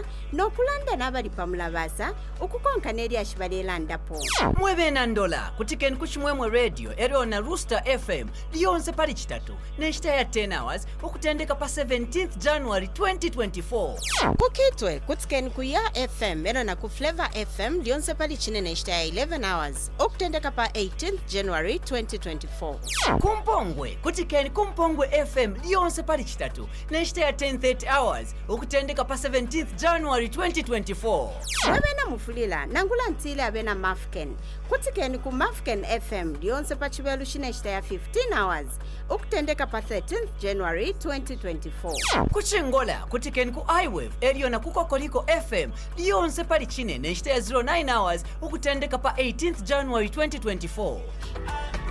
Mulabaasa n'okulanda n'abali pa Mulabaasa okukonka n'eri ashibaleelandapo mwebena ndola kutiken kuchimwemwe radio eriyo na Rooster FM liyonse pali chitatu neshita ya 10 hours okutendeka pa 17th January 2024 kukitwe kutiken ku ya FM era na ku Flavor FM liyonse pali chine neshita ya 11 hours okutendeka pa 18th January 2024 kumpongwe kutiken kumpongwe FM liyonse pali chitatu neshita ya 10:30 hours okutendeka pa 17th January 2024 mwebena mufulila nangula ntile abena Mafken kutiken ku Mafken FM liyonse pa chibelu chineshita ya 15 hours okutendeka pa 13th January 2024 kuchingola kutiken ku iWave eriyo na kukokoliko FM liyonse pali chine neshita ya 09 hours okutendeka pa 18th January 2024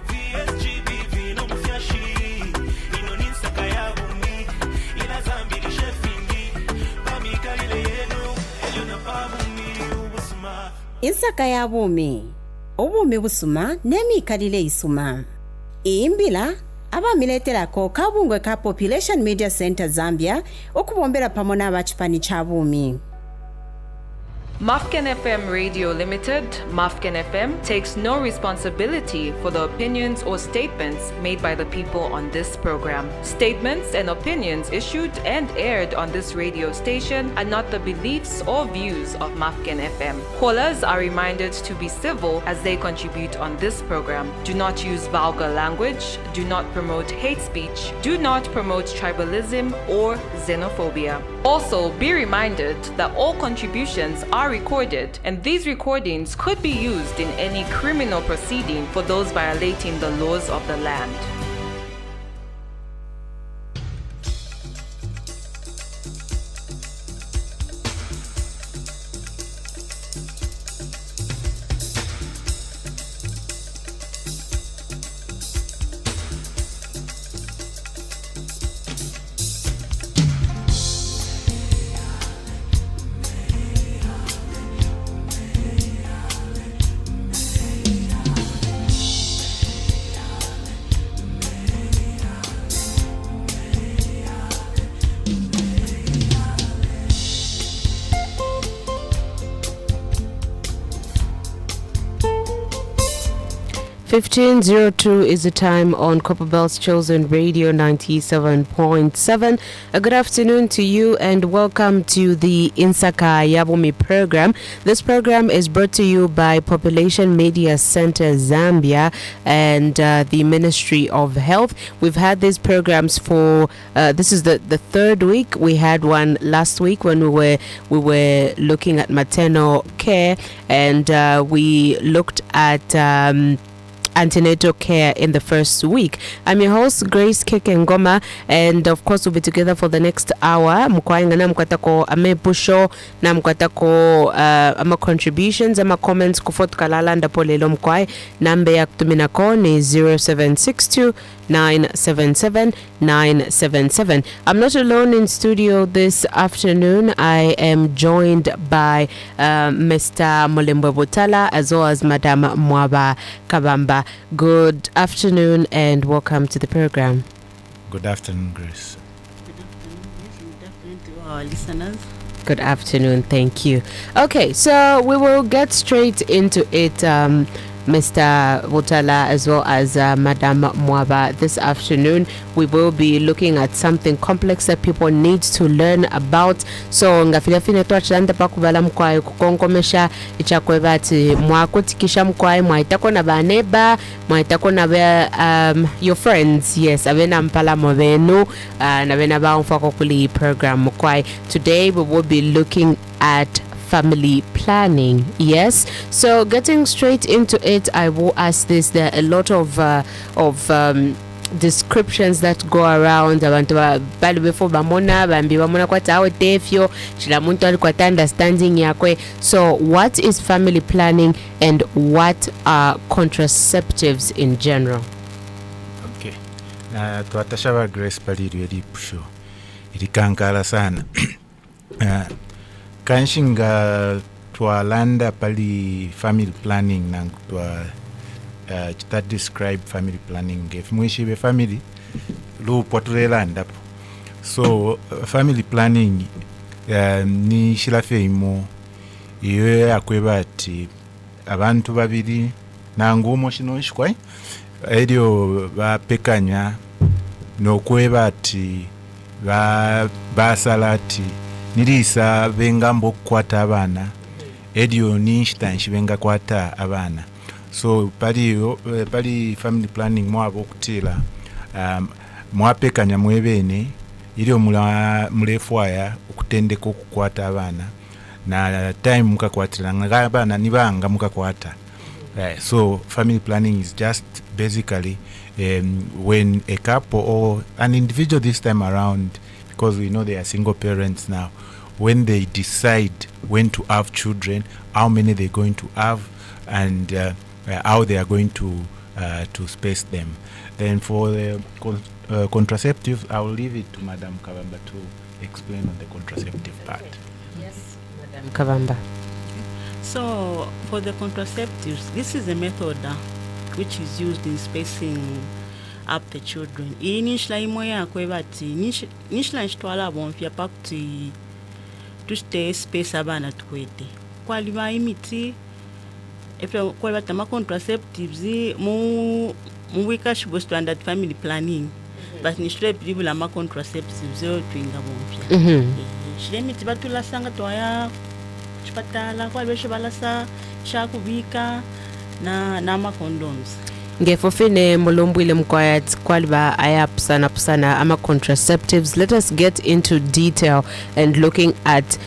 VSGB no mfyashi ino ni Insaka Ya Bumi ila zambili shefingi pamikalile yenu elyo na pamumi ubusuma Insaka Ya Bumi obumi busuma n'emikalile isuma imbila abamileterako kabungwe ka Population Media Center Zambia okubombera pamo n'abachipani cha bumi. Mafken FM Radio Limited, Mafken FM, takes no responsibility for the opinions or statements made by the people on this program. Statements and opinions issued and aired on this radio station are not the beliefs or views of Mafken FM. Callers are reminded to be civil as they contribute on this program. Do not use vulgar language, do not promote hate speech, do not promote tribalism or xenophobia. Also, be reminded that all contributions are recorded, and these recordings could be used in any criminal proceeding for those violating the laws of the land. (15:02) is the time on Copperbell's Chosen Radio 97.7. A good afternoon to you and welcome to the Insaka Ya Bumi program. This program is brought to you by Population Media Center Zambia and the Ministry of Health. We've had these programs for this is the third week. We had one last week when we were looking at maternal care, and we looked at antenatal care in the first week. I'm your host Grace Kekengoma, and of course we'll be together for the next hour. Mukwainga na mkwatako ame pusho na mkwatako ama contributions ama comments kufot kalala ndapo lelo mkwai. Nambe ya kutuminako ni 0762 977 977. I'm not alone in studio this afternoon. I am joined by Mr. Molembwe Butala as well as Madam Mwaba Kabamba. Good afternoon and welcome to the program. Good afternoon, Grace. Good afternoon to our listeners. Good afternoon, thank you. Okay, so we will get straight into it, Mr. Butala as well as Madam Mwaba. This afternoon we will be looking at something complex that people need to learn about. So ngafilafine twachanda pakubala mkwai kukonkomesha ichakwe bati mwakutikisha mkwai mwaitako na baneba mwaitako na your friends. Yes, abena mpala mobenu na bena ba mfako kuli program mkwai. Today we will be looking at family planning. Yes, so getting straight into it, I will ask this. There are a lot of descriptions that go around. Abantu bali before bamona bambi bamona kwata awe tefyo chila muntu ali kwata understanding yakwe. So what is family planning and what are contraceptives in general? Okay, na tuatashaba Grace pali really pusho ilikankala sana kanshinga twalanda pali family planning na that describe family planning if mwishibe family lu potulelanda. So family planning ni shilafe imo iyo yakweba ati abantu babiri nangumo shino shikwai eryo bapekanya nokweba ati basala ati nirisa bengambo okukwata abaana eryo ninshita benga kwata abaana so pali family planning mwabo okutira mwapekanya mwebene eryo mulefwaya okutendeka okukwata abaana na time mukakwatira nga abaana nibanga mukakwata. So family planning is just basically when a couple or an individual this time around, because we know they are single parents now, when they decide when to have children, how many they're going to have, and how they are going to space them. Then for the contraceptives, I will leave it to Madam Kavamba to explain on the contraceptive part. Yes, Madam Kavamba. So for the contraceptives, this is a method which is used in spacing up the children. Initially, moya kwebati initially nchitwala bonfya pakuti to stay space abana twete. Kwaliba imiti efe kwebata ma contraceptives mu wika supposed to under family planning. But nishule people la ma contraceptives yo twinga bonfya. Shile miti batula sanga toya chipatala kwa besho balasa shakubika na ma condoms. Ngefofine Molombwile Mkwayat kwaliba ayapsana ama contraceptives. Let us get into detail and looking at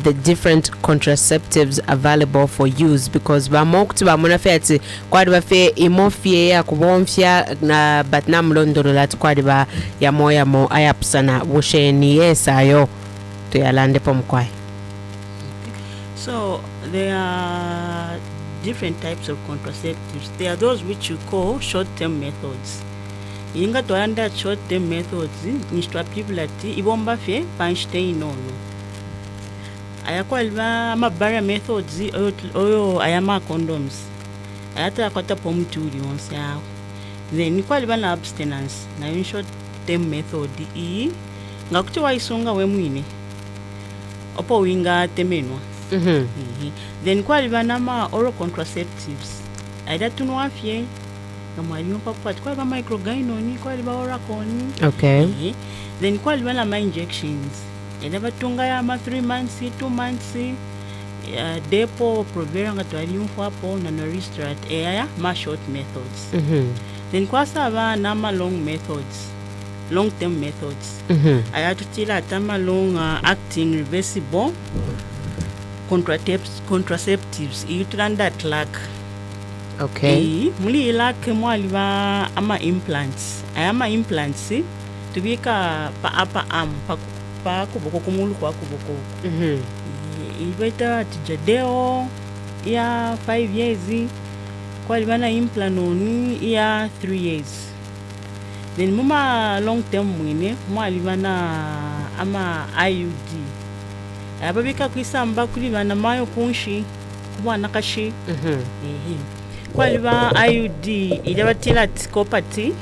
the different contraceptives available for use, because bamokti bamonafeti kwaliba fe imofie ya kubomfya na batna mlondololat kwaliba ya mo ayapsana wosheni yesayo to yalande pomkwai. So there are different types of contraceptives. There are those which you call short-term methods. Inga to under short-term methods, nishwa people ati ibomba fe panshte inono. Ayakwalva mabara methods oyo ayama condoms. Ayata kwata pomtuli onse yao. Then ikwalva na abstinence. Na in short-term method ngakuti wa isonga we mwine. Opo winga temenwa. Then kwaliba nama oral contraceptives aida tunwafye ngamwalimu papati kwaliba microgynon kwaliba oraconi. Okay. Then kwaliba nama injections aida batunga ya ma 3 months 2 months depo provera ngatwalimu hapo na noristrat aya ma short methods. Then kwasaba nama long methods, long term methods. Ayatutila tama long acting reversible contraceptives iutranda tlak. Okay. Muli ilak mwaliba ama implants. Ayama implants tubika pa apa am pa kuboko kumulu kwa kuboko. Ibeta tijadeo ya 5 years kwaliba na implant oni ya 3 years. Then muma long term mwine mwaliba na ama IUD. Ababika kwisamba kuli bana mayo kunshi kubana kashi. Kwaliba IUD idabatila tikopati.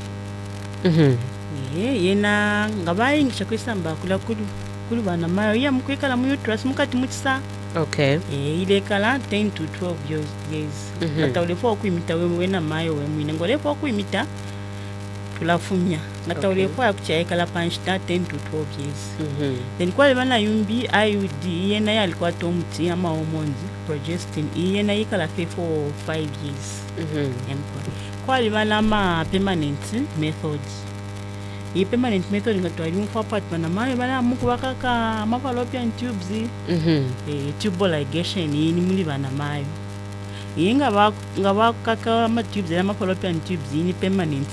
Yena ngabayi ngisha kwisamba kula kuli bana mayo ya mkwikala mu uterus mukati mutisa. Okay. Ile kala 10 to 12 years. Atawlefa okuimita wewe na mayo we mwine ngolefa okuimita tulafumya ngatawlefa yakuchaika panshita 10 to 12 years. Then kwaliba na yumbi IUD yena yalikuwa tomuti ama hormones progestin yena yikala for 5 years. Kwaliba na ma permanent methods. I permanent method ngatwalimu for part bana mayo bana mukubakaka ama fallopian tubes. Tubal ligation ni muli bana mayo. Inga ngabakaka ama tubes ama fallopian tubes ni permanent.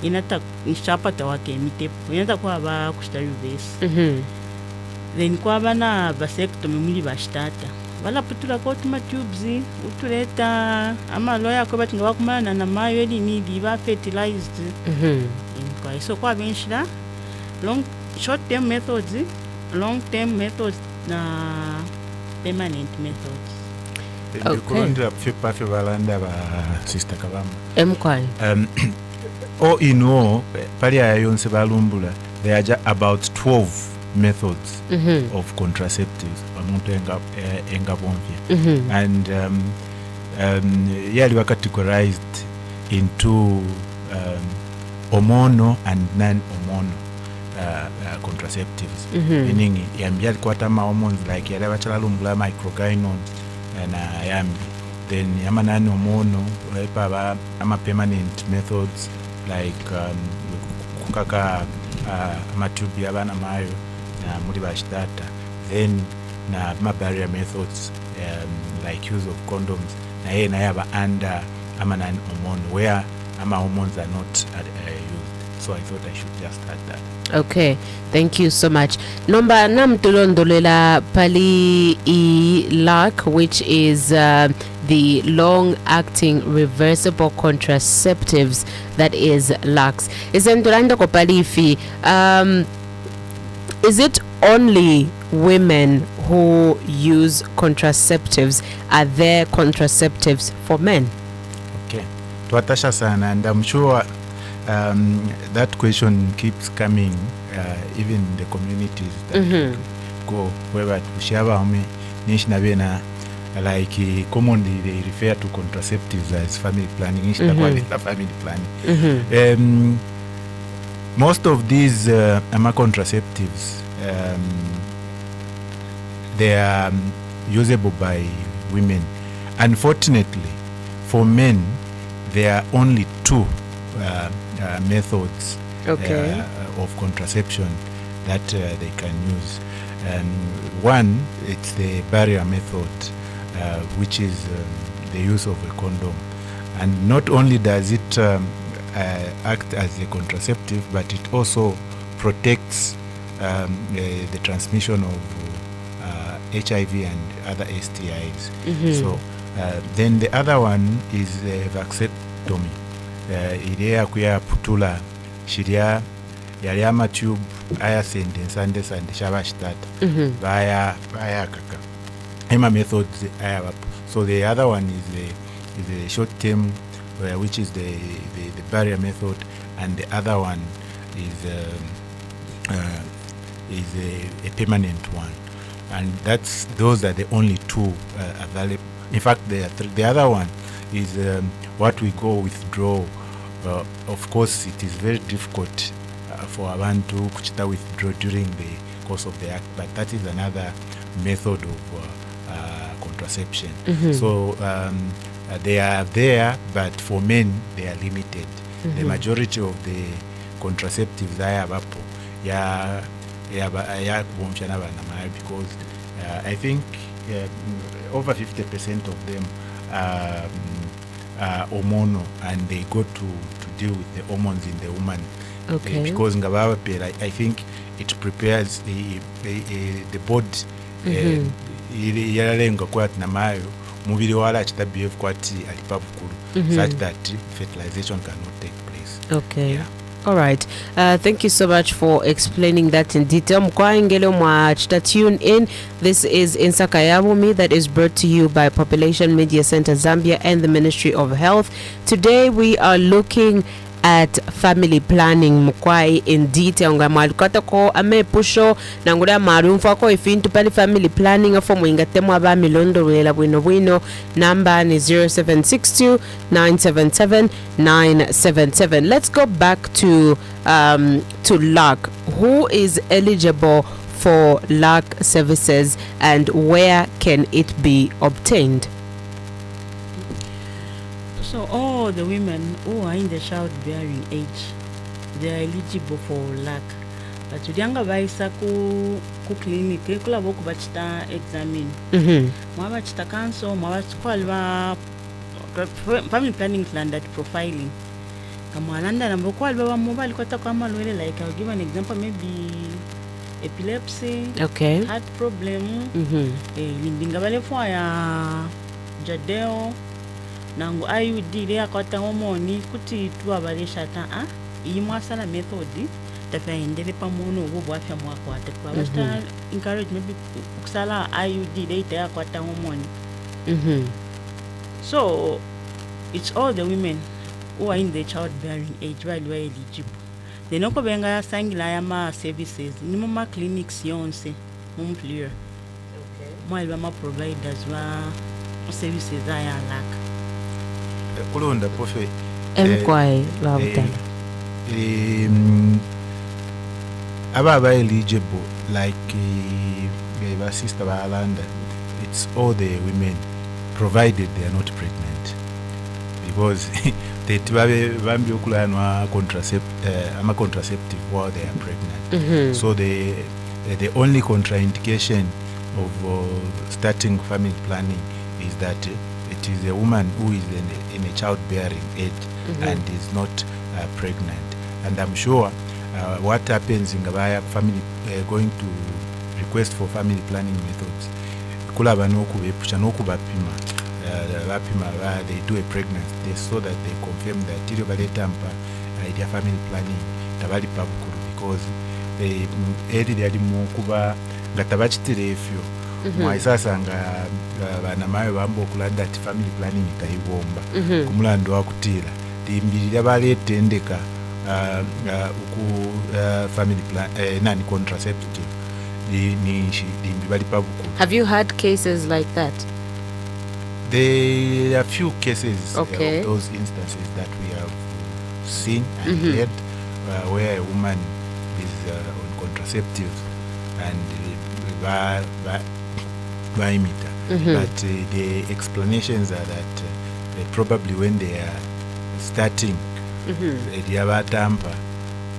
Inata nshapata wake mitepo inata kwa ba kushitari base. Then kwa bana vasectomy muli bashtata bala putula kwa tuma tubes utuleta ama loya kwa bati ngabakumana na mayo eli ni ba fertilized. Kwa so kwa benshira short term methods, long term methods na permanent methods. Kurondera pafe balanda ba sister Kabamba. Mkwai. All in all, pali ayonse balumbula, there are about 12 methods of contraceptives omuntu engabomvye and yali categorized into hormonal and non-hormonal contraceptives, meaning yali kwata hormones like yali bachalalungula microgynon na yambi, then yama non-hormonal paba ama permanent methods like kukaka amatubi abana mayo na muri bashitata, then na barrier methods like use of condoms na yaba under ama non-hormonal where ama hormones are not used. So I thought I should just add that. Okay, thank you so much. Nomba namtulondolela pali LAC, which is the long-acting reversible contraceptives, that is LACs. Isentulando kopalifi, is it only women who use contraceptives? Are there contraceptives for men? Okay, tuatasha sana, and I'm sure that question keeps coming even in the communities that go where tushaba ome nishina bena, like commonly they refer to contraceptives as family planning, nishina kwa family planning. Most of these contraceptives they are usable by women. Unfortunately for men there are only two methods of contraception that they can use. One, it's the barrier method, which is the use of a condom. And not only does it act as a contraceptive, but it also protects the transmission of HIV and other STIs. So then the other one is vasectomy. Ilia kuya putula shiria yali amatube aya sende sande shabashtata via kaka ema methods aya wapo. So the other one is the short term, which is the barrier method, and the other one is a permanent one, and those are the only two available. In fact, the other one is what we go withdraw. Of course, it is very difficult for a man to withdraw during the course of the act, but that is another method of contraception. So they are there, but for men they are limited. The majority of the contraceptives I have because I think over 50% of them are hormonal, and they go to deal with the hormones in the woman. Because I think it prepares the body yaralenga kwati namayo mubiri wala chitabihave kwati alipavukulu such that fertilization cannot take place. All right. Thank you so much for explaining that in detail. Mkwaingelo mwachita tune in. This is Insaka Ya Bumi, that is brought to you by Population Media Center Zambia and the Ministry of Health. Today we are looking at family planning mkwai in detail. Nga malukata ko ame pusho na ngura marumfa ko ifintu pali family planning afo mwingatemo abami londo wela bwino number ni 0762 977 977. Let's go back to LAC. Who is eligible for LAC services and where can it be obtained? So all the women who are in the childbearing age, they are eligible for LAC. But ulianga baisa ku clinic kula boku bachita examine. Mwa bachita cancer, mwa bachita family planning plan, that profiling. Kama alanda na mboko alba mobile kwata kama lwele, like I'll give an example, maybe epilepsy, heart problem, lindinga bale fwa ya jadeo nangu IUD le akwata hormone kuti tuabalesha ta iyi mwasala method tafaendele pamono ubo afya mwako atakwa basta encourage maybe kusala IUD le ita akwata hormone. So it's all the women who are in the childbearing age while we are eligible. then okubenga yasangila yama services ni muma clinics yonse mumplir mwali bama providers ba services ayalaka kulonda profe emkwai lawutala aba eligible like ba sister ba Alanda, it's all the women provided they are not pregnant, because they bambi okulanwa contraceptive while they are pregnant. So the only contraindication of starting family planning is that it is a woman who is in a childbearing age and is not pregnant. And I'm sure what happens in Gabaya family going to request for family planning methods, kulaba nokubepusha nokubapima bapima they do a pregnancy test so that they confirm that ilo baletampa their family planning tabali pabukuru, because eri lyali mukuba nga tabachitire efyo mwaisasanga bana mayo bamba okulanda ati family planning itayibomba kumulando wakutira limbirira baletendeka uku family plan nani contraceptive limbi bali pabukuru. Have you had cases like that? There are few cases of Okay. those instances that we have seen and heard where a woman is on contraceptives and by but the explanations are that probably when they are starting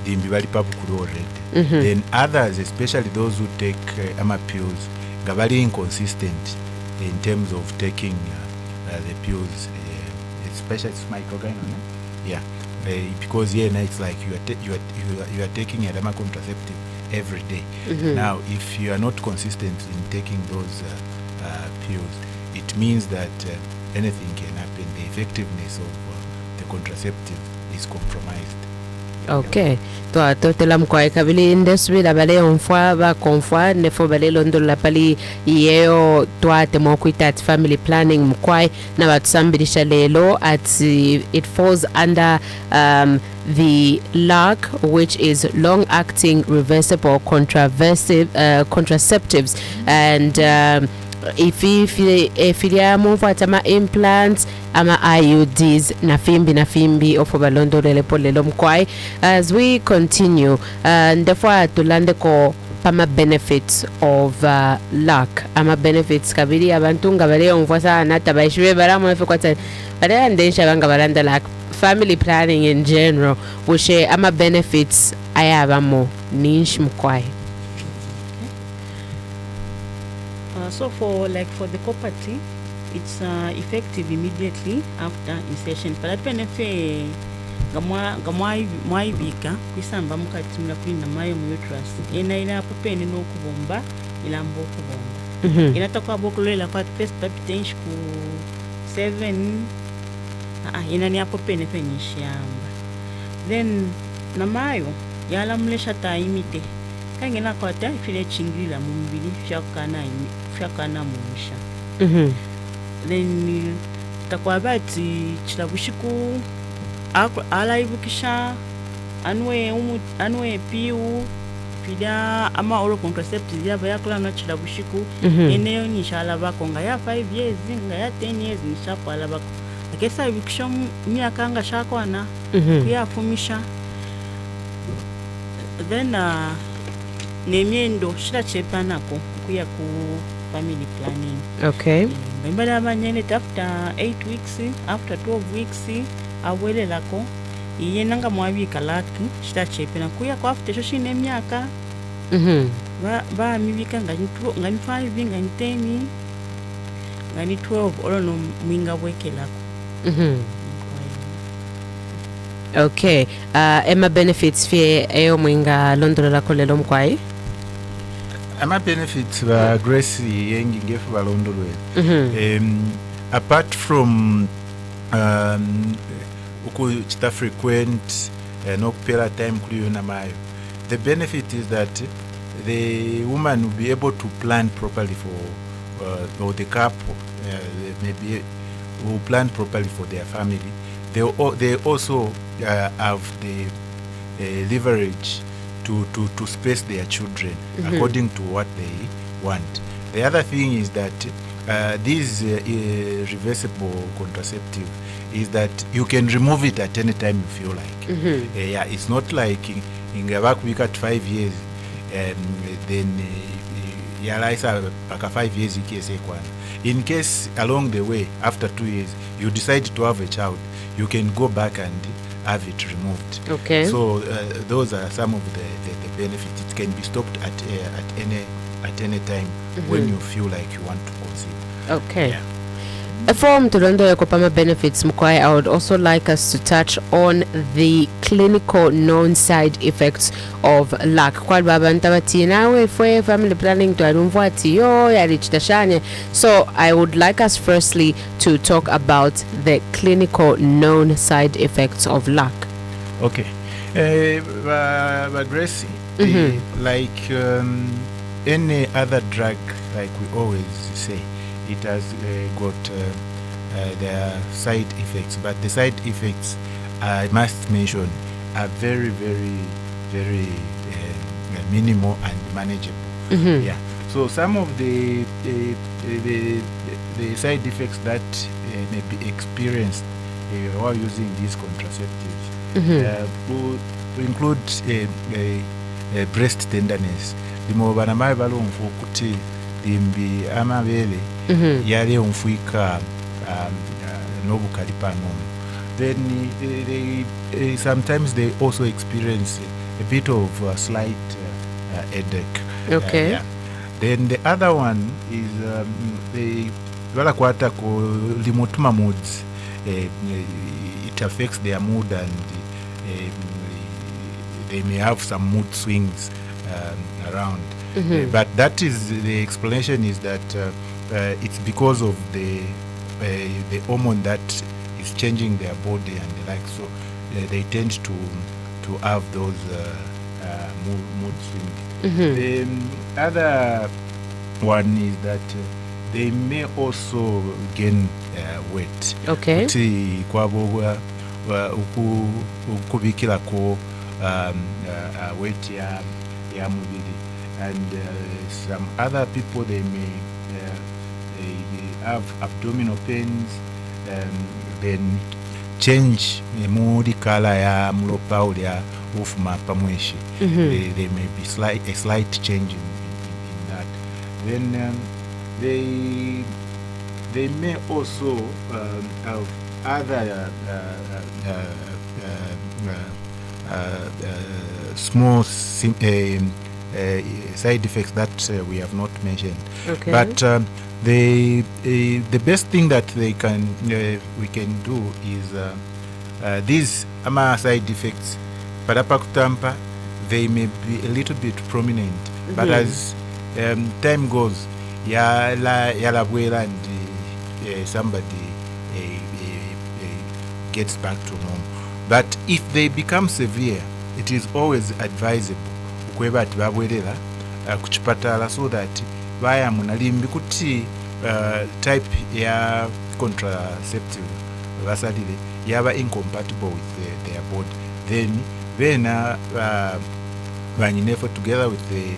limbi bali pabukuru already. Then others, especially those who take ama pills, nga bali inconsistent in terms of taking the pills, especially microgynon. Yeah, because now it's like you are taking a derma contraceptive every day. Now, if you are not consistent in taking those pills, it means that anything can happen. The effectiveness of the contraceptive is compromised. Okay, totela mkwai kabili ndesubira bale onfwa ba konfwa nefo bale londola pali yeo twate mokwita at family planning mkwai na batusambirisa lelo at it falls under the LAC, which is long acting reversible contraceptives, and if ya mufata ma implants ama IUDs na fimbi ofo balondo lele polelo mkwai. As we continue, ndefwa tulande ko pama benefits of LAC ama benefits kabiri abantu nga bale onfwa na tabaishwe baramu efe kwata bale ndensha banga balanda LAC family planning in general wushe ama benefits ayabamo ninsh mkwai. So for the property, it's effective immediately after insertion. But that benefit gamwaibika kwisamba mukati mna kwina mayo mu uterus ina popeni no kubomba ilambo kubomba inatakuwa bokulela kwa first palpitation ku 7 ina ni popeni penishamba, then na mayo yala mlesha taimite kangena kwata ifile chingila mu mubili fyakana mumusha. Then takwa bati chilabushiku alaibukisha anwe piu fida ama oral contraceptives yaba yakula na chilabushiku eneyo nishala bako nga ya 5 years nga ya 10 years nishakwala bako akesa ibukisha myaka nga shakwana kuyafumisha. Then nemyendo shila chepa nako kuya ku family planning. Okay. Mbala abanyene after 8 weeks, after 12 weeks awele lako yenanga mwabika laki shila chepa na kuya kwa after shoshine emyaka ba mibika ngani 5 ngani 10 ngani 12 olono mwinga weke lako. Okay, ema benefits fie eyo mwinga londolo lako lelo mkwai. Ama benefits ba Grace yengi ngefu balondolwe. Apart from uku chita frequent no kupela time kuli na mayo, the benefit is that the woman will be able to plan properly for the couple, maybe will plan properly for their family. They also have leverage to space their children according to what they want. The other thing is that this reversible contraceptive is that you can remove it at any time you feel like. Yeah, it's not like in work week at 5 years, then like 5 years in case along the way after 2 years you decide to have a child, you can go back and have it removed. Okay. So those are some of the benefits. It can be stopped at any time when you feel like you want to conceive. Okay. Yeah. From Toronto Yakopama benefits, Mukwai, I would also like us to touch on the clinical known side effects of lac. Kwa baba ntabati nawe fwe family planning to arumvati yo ya richitashanye. So I would like us firstly to talk about the clinical known side effects of lac. Okay. But Gracie, like any other drug, like we always say, it has got their side effects, but the side effects, I must mention, are very, very, very minimal and manageable. Yeah. So some of the side effects that may be experienced while using these contraceptives to include breast tenderness. Limo banamaye balumfu kuti limbi amabele yali umfuika nobukalipa nono. Then they sometimes they also experience a bit of slight headache. Okay. Yeah. Then the other one is they walakwata ko limotuma moods. It affects their mood and they may have some mood swings around. But that is the explanation is that it's because of the hormone that is changing their body and the like. So they tend to have those mood swings. The other one is that they may also gain weight. Okay. Kuti kwabo ukubikirako weight ya mubiri. And some other people, they may have abdominal pains, then change mood color ya mlopa ulia ufuma pamweshi. They may be a slight change in that. Then they may also have other small side effects that we have not mentioned. Okay. But the best thing that we can do is these side effects parapakutampa, they may be a little bit prominent, but as time goes, yalabwela and somebody gets back to normal. But if they become severe, it is always advisable ukweba ati babwerera kuchipatala so that baya munalimbi kuti type ya contraceptive basalire yaba incompatible with their body, then banyinefo together with the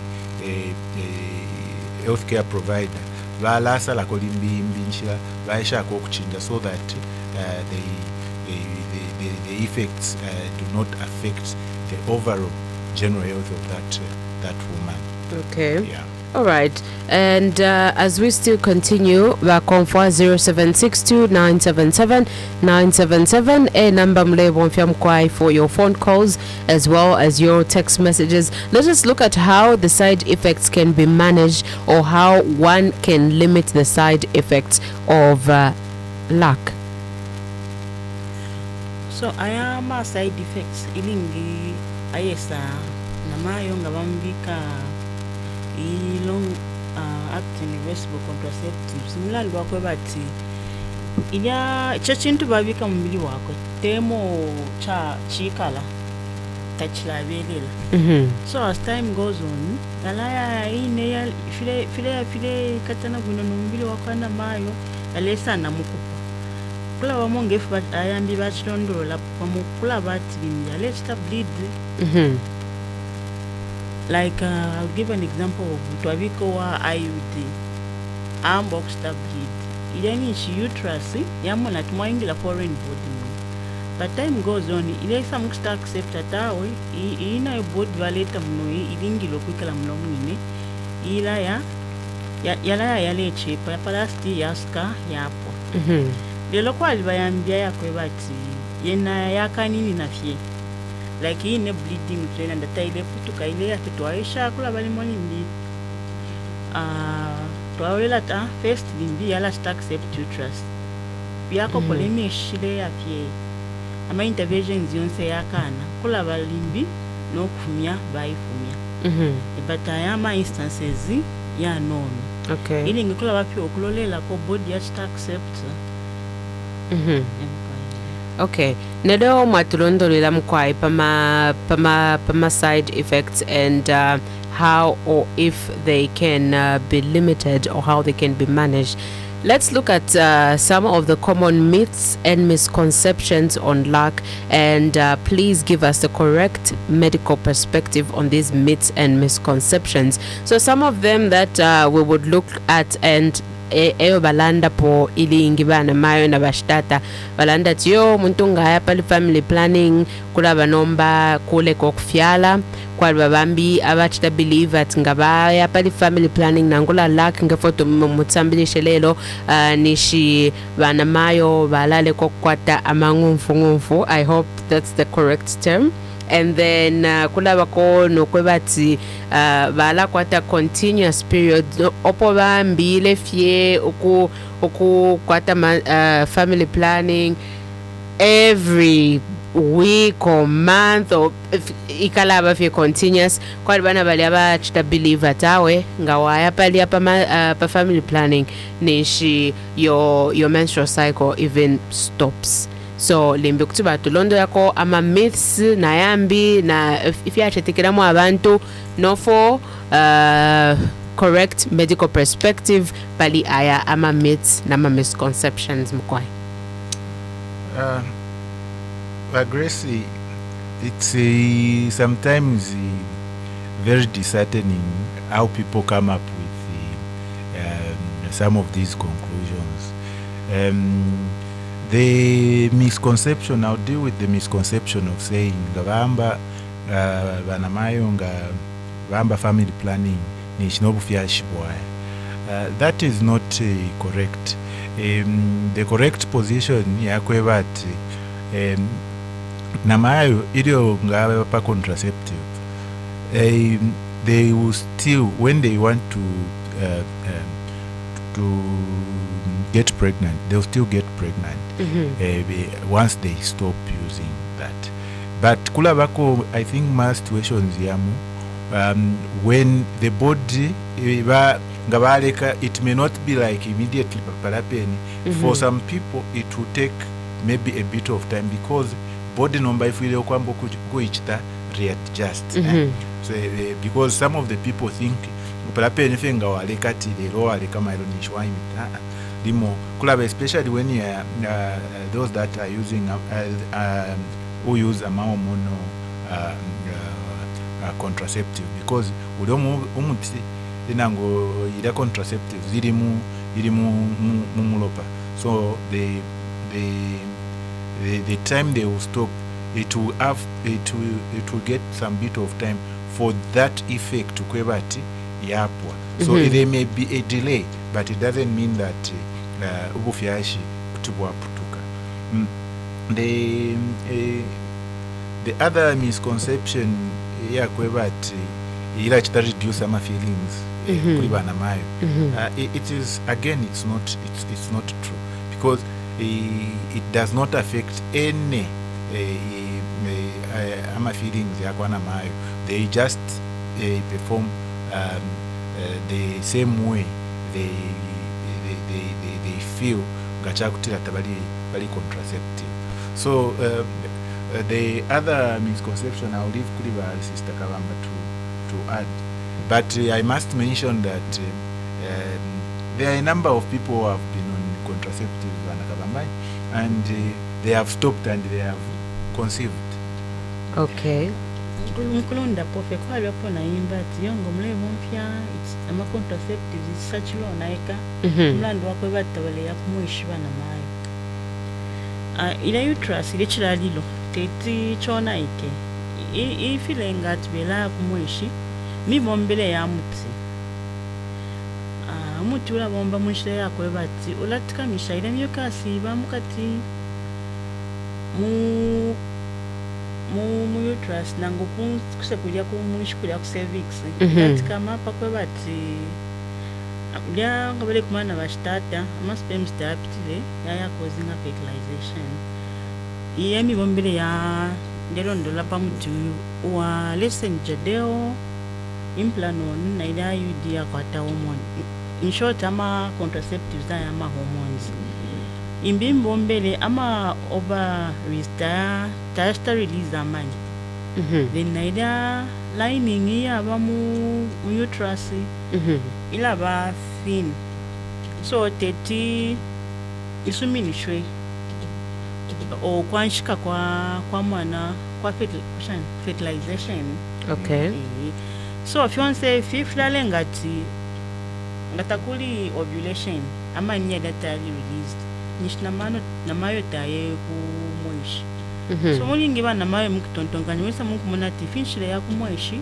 healthcare provider balasa la kolimbi nshira baisha ko kuchinja so that the effects do not affect the overall general health of that woman. Okay. Yeah. All right. And as we still continue, Bakomfwa 0762 977 977, a number mkwai for your phone calls as well as your text messages. Let us look at how the side effects can be managed or how one can limit the side effects of lac. So I am side effects ilingi ayesa namayo ngabambika long acting reversible contraceptives mulali wakwe bati ilya chachintu babika mubili wako temo cha chikala tachilabelela. So as time goes on alaya ine ya file katana buno mubili wako na mayo alesa na mukupa kula wamongefu ayambi bachilondola pamukula bati limya lechita bleed Like I'll give an example of twabiko wa IUD amboxter bleed ileni chi uterus yamona tumwaingira foreign body but time goes on ile some start accept atawe ina body valeta mno ilingiro kwikala mno mwine ila yala yale chepa palasti yaska yapo lelo kwali bayambia yakwe bati yena yakanini nafye like ine bleeding train and taile futuka ile afitwaisha kula bali monimbi twawela ta first limbi yala stack accept uterus byako polemi shile yapye ama interventions yonse yakana kula balimbi no kufumya bayifumya but ayama instances ya non Okay. ili ngikula bapyo okulolela ko body ya stack accept Okay. Nedo matulondolera mkwai pama side effects and how or if they can be limited or how they can be managed. Let's look at some of the common myths and misconceptions on lac, and please give us the correct medical perspective on these myths and misconceptions. So some of them that we would look at, and eyo balanda po ilingi bana mayo na bashtata balanda tiyo muntu ngaya pali family planning kula banomba kule kokufyala kwa babambi abachita believe at ngabaya pali family planning nangula lac ngafoto mutsambilishe lelo nishi bana mayo balale kokwata amangumfu. I hope that's the correct term. And then kulaba ko nokwebati bala kwata continuous period opo bambile fye oku kwata family planning every week or month or ikalaba fye continuous kwa bana bali abachita believe atawe ngawaya pali pa family planning nishi your menstrual cycle even stops. So limbi kutuba tulondo yako ama myths na yambi na if yachetikiramu abantu no for correct medical perspective pali aya ama myths na ama misconceptions mkwai. Gracie, it's sometimes very disheartening how people come up with some of these conclusions. The misconception, I'll deal with the misconception of saying Gavamba Banamayo Gavamba family planning ni shinobufya shibwaya. That is not correct. The correct position yakwebati namayo ilio ngaba contraceptive. They will still, when they want to get pregnant, they'll still get pregnant once they stop using that. But kulabako, I think most situations yamu when the body it may not be like immediately palapeni. For some people it will take maybe a bit of time because body number if we kwambo go ichita readjust. So because some of the people think palapeni fenga waleka tilero waleka mailo nishwa imita limo kulaba, especially when you those that are using who use a mono contraceptive, because umuti inango ida contraceptive zirimu mumulopa, so the time they will stop, it will get some bit of time for that effect to kwebati yapwa. So there may be a delay, but it doesn't mean that ubufyashi kutubwa putuka. The other misconception ya kwebati ila chita reduce ama feelings kuli bana mayo. It is, again, it's not true, because it does not affect any ama feelings ya kwana mayo. They just perform the same way they feel gachakutira tabali contraceptive. So the other misconception I'll leave Kuliba Sister Kavamba to add, but I must mention that there are a number of people who have been on contraceptives and they have stopped and they have conceived. Okay. Mkulunda pofe kwa lwapo naimba ati yongo mlemo mpya ama contraceptives isachilo naika mlandu wako batawale yakumwishiba na mayo ila uterus ile chilalilo teti chona ike ifilenga ati bela kumwishi mibombele ya muti muti ulabomba mwishile yako bati ulatikamisha ile myokasi bamukati mu uterus nango kusekulya kumwishikulya ku cervix katikama pakwe bati lyanga bale kumana bashitata ama sperms diapitile yaya causing a fertilization iye mibombele ya ndelondola pamuti wa lesen jadeo implanon na ila IUD yakwata hormone in short ama contraceptives ama hormones imbimbombele ama ovaries ta release amanye then naida lining yaba mu uterus ila ba thin so teti isuminishwe o kwanshika kwa mwana kwa fertilization. Okay. So if you want to say fifth ngati ngatakuli ovulation ama nye data released nishinamano namayo taye kumwishi so mulingi bana mayo mukutontonganya wesa mukumona ati finshire ya kumwishi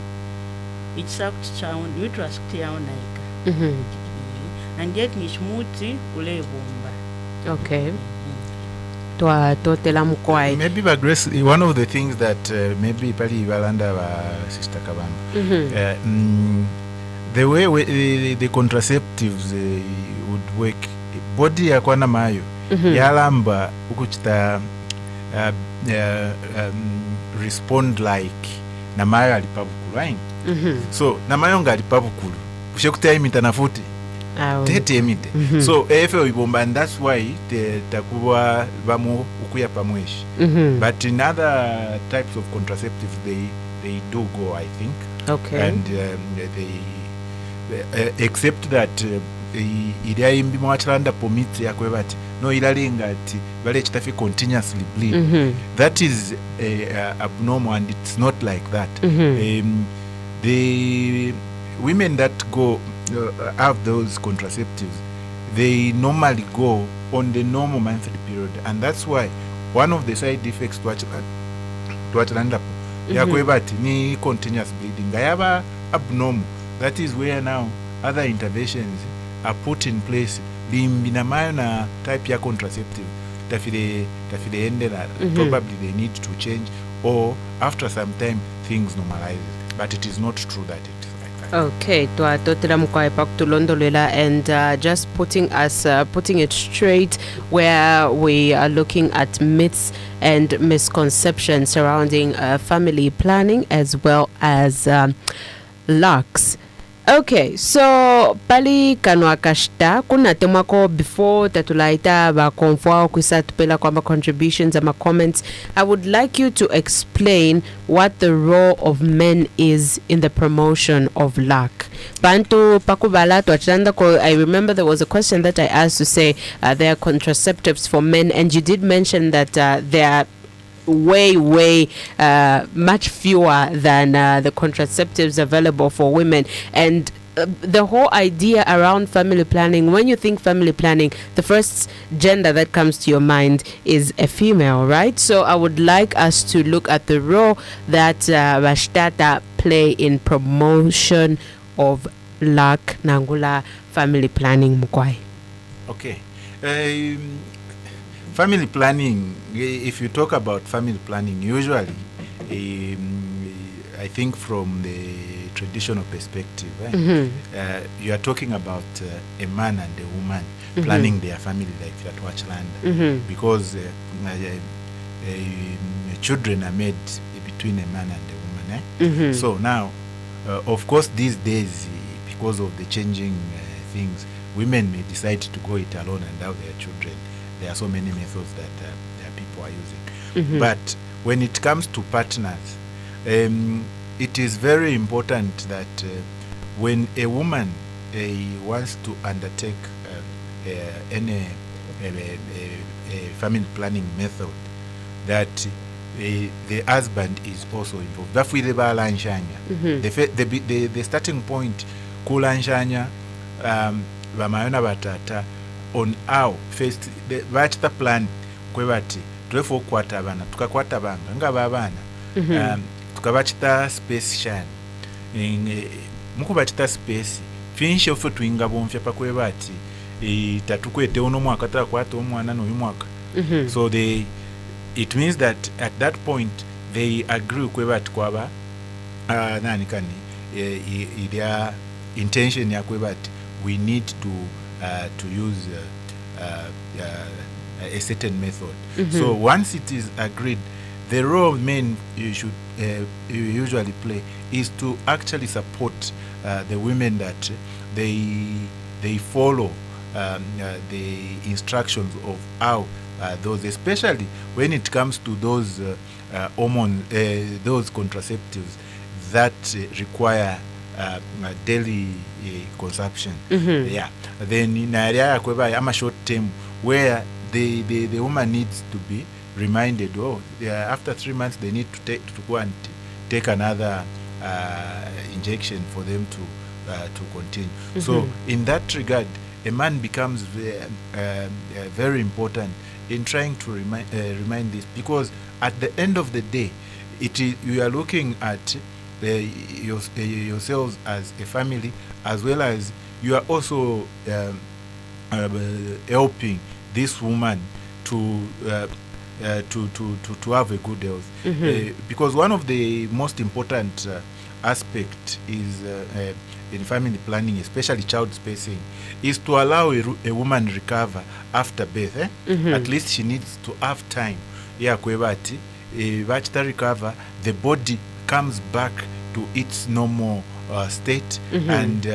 itsakuti chawo uterus kutiyaonaika and yet nishmuti ulebomba. Okay. Totela mkwai. Maybe by Grace, one of the things that maybe pali balanda ba Sister Kabamba, the way the contraceptives would work, body ya kwana mayo yalamba ukuchita respond like namayo alipabukulu, right? So namayo nga alipabukulu ushekuta imita nafuti tete emite so efe ibomba, and that's why takuwa bamu ukuya pamweshi but in other types of contraceptives they do go, I think. Okay. And they except that ilia imbi mwachilanda pomiti yakwe bati no ilalinga ati bale chitafi continuously bleed that is abnormal, and it's not like that. The women that go have those contraceptives, they normally go on the normal monthly period, and that's why one of the side effects to Atlanta yakwe bati ni continuous bleeding gayaba abnormal. That is where now other interventions are put in place. Limbinamayo na type ya contraceptive tafile endela probably they need to change, or after some time things normalize, but it is not true that it is like that. Okay, totela mkwai pakutulondolela, and just putting it straight, where we are looking at myths and misconceptions surrounding family planning as well as locks. Okay, so pali kanwa kashta kuna temako before tatulaita ba konfwa kwisa tupela kwamba contributions ama comments. I would like you to explain what the role of men is in the promotion of luck. Bantu pakubala twachanda ko. I remember there was a question that I asked to say there are contraceptives for men, and you did mention that there are way much fewer than the contraceptives available for women. And the whole idea around family planning, when you think family planning, the first gender that comes to your mind is a female, right? So I would like us to look at the role that Bashtata play in promotion of luck nangula family planning mkwai. Okay. Family planning, if you talk about family planning, usually, I think from the traditional perspective, you are talking about a man and a woman planning their family life at Watchland, because children are made between a man and a woman. So now, of course, these days, because of the changing things, women may decide to go it alone and have their children. There are so many methods that people are using. But when it comes to partners, it is very important that when a woman wants to undertake any family planning method, that the husband is also involved. Bafuire balanshanya. The starting point kulanshanya bamayona batata on how first bachita plan kwebati tulefo okukwata abaana tukakwata banga nga babaana tukabachita space shan mukubachita space finshe ofe tuinga bomfya pakwebati tatukwete ono mwaka takwata omwana n'oyu mwaka. So it means that at that point they agree kwebati kwaba nani kani their intention ya kwebati we need to use a certain method. So once it is agreed, the role men should usually play is to actually support the women that they follow the instructions of how those, especially when it comes to those hormone, those contraceptives that require daily consumption. Yeah. Then in area I'm a short term where the woman needs to be reminded, after 3 months they need to go and take another injection for them to continue. So in that regard, a man becomes very important in trying to remind this, because at the end of the day, you are looking at yourselves as a family, as well as you are also helping this woman to have a good health. Because one of the most important aspect is in family planning, especially child spacing, is to allow a woman recover after birth. At least she needs to have time. Kwebati, vachita recover, the body comes back to its normal state, and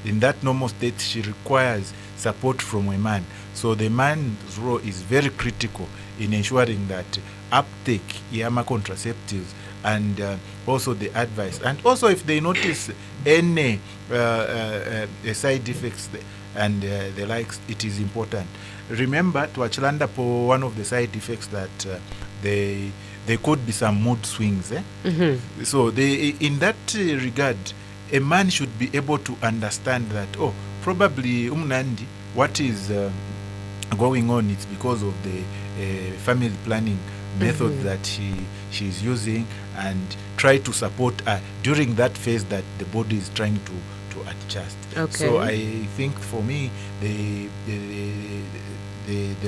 in that normal state she requires support from a man. So the man's role is very critical in ensuring that uptake yama contraceptives and also the advice, and also if they notice any side effects and the likes, it is important. Remember to achilanda po one of the side effects that there could be some mood swings. So in that regard, a man should be able to understand that, probably umnandi, what is going on, it's because of the family planning method that she is using, and try to support her during that phase that the body is trying to adjust. So I think for me the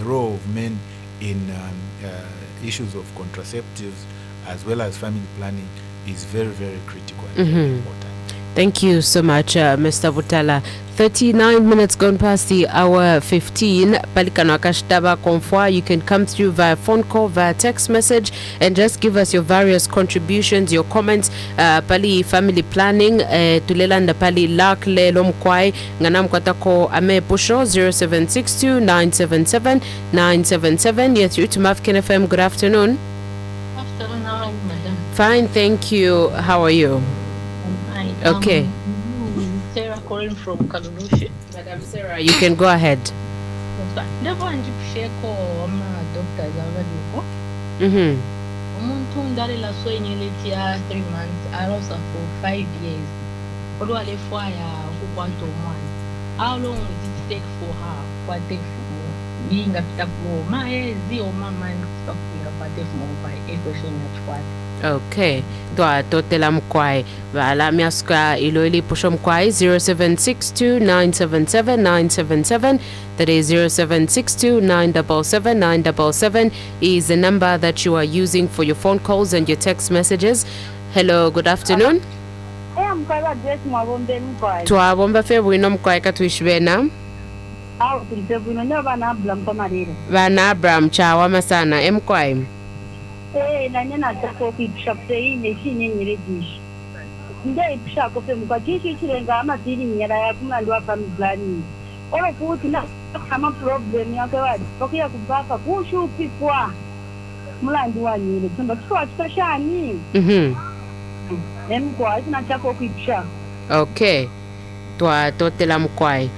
role of men in issues of contraceptives as well as family planning is very, very critical and very important. Thank you so much, Mr. Butala. 39 minutes gone past the hour 15. Palikano Akashtaba Konfwa. You can come through via phone call, via text message, and just give us your various contributions, your comments. Pali family planning. Tulelanda pali lak le lomkwai. Nganam kwatako ame pusho 0762 977 977. Yes, you to Mafkin FM. Good afternoon. Afternoon, madam. Fine, thank you. How are you? Okay. Sarah calling from Kalunushi. Madam Sarah, you can go ahead. Never and you share call doctors available. Umuntu ndalila so inyeletia 3 months, arosa for 5 years. Olwale fwaya kukwanto mwana. How long would it take for her? What if being a tapo maezi o mama stopping about if more by a question at what? Okay. Dwa totela mkwai. Vala miaska iloili pusho mkwai 0762 977 977. That is 0762 977 977 is the number that you are using for your phone calls and your text messages. Hello, good afternoon. I'm quite address my bombe. Twa bomba fe bwino mkwai katwishbena. Au tilsebuno ne bana ablam pamarire. Bana abram chawa masana mkwai. Na nyana tako kipshapse ine shine nyirejishi. Nde ipshako fe mukatishi chirenga amadini nyara ya kumandwa family planning. Ora futhi na kama problem yake wadi. Pokia kubaka kushu pikwa. Mulandi wanyile tunda twa tashani. Nemkwa ina tako kipsha. Okay. Twa totela mkwai.